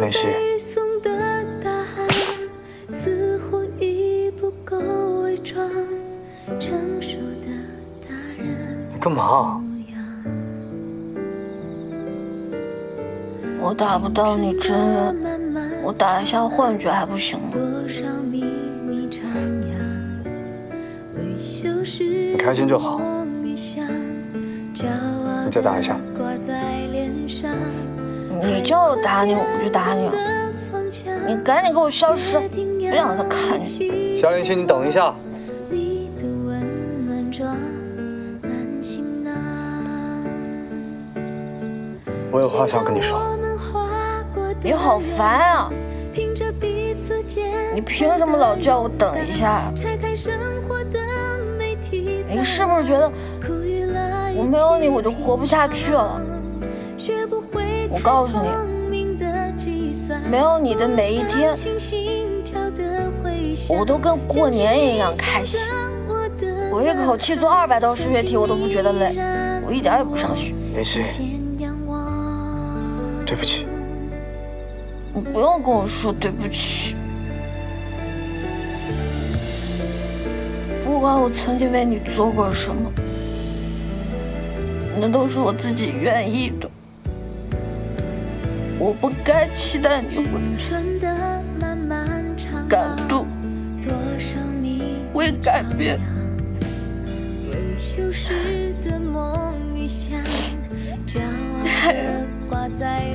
莲溪，你干嘛？我打不到你真人，我打一下幻觉还不行吗？你开心就好。你再打一下。你叫我打你，我不去打你了。你赶紧给我消失，不想再看你。夏莲溪，你等一下。我有话想跟你说。你好烦啊！你凭什么老叫我等一下？你是不是觉得我没有你我就活不下去了？我告诉你，没有你的每一天，我都跟过年一样开心。我一口气做200道数学题，我都不觉得累，我一点也不上学。莲溪，对不起。你不用跟我说对不起。不管我曾经为你做过什么，那都是我自己愿意的。我不该期待你会感动，会改变。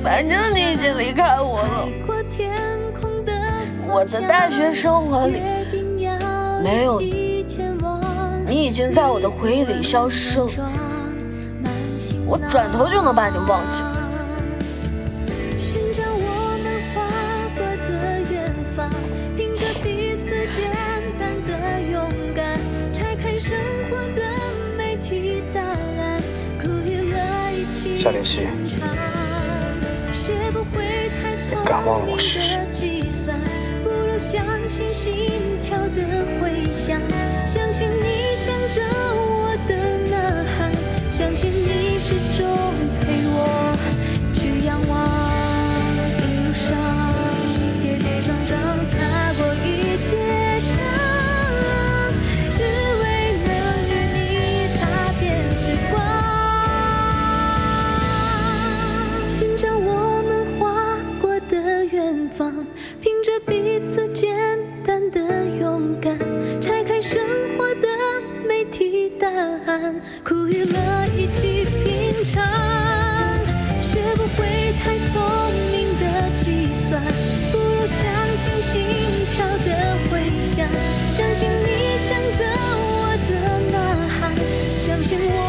反正你已经离开我了，我的大学生活里没有你，你已经在我的回忆里消失了，我转头就能把你忘记。夏莲溪，你敢忘了我试试？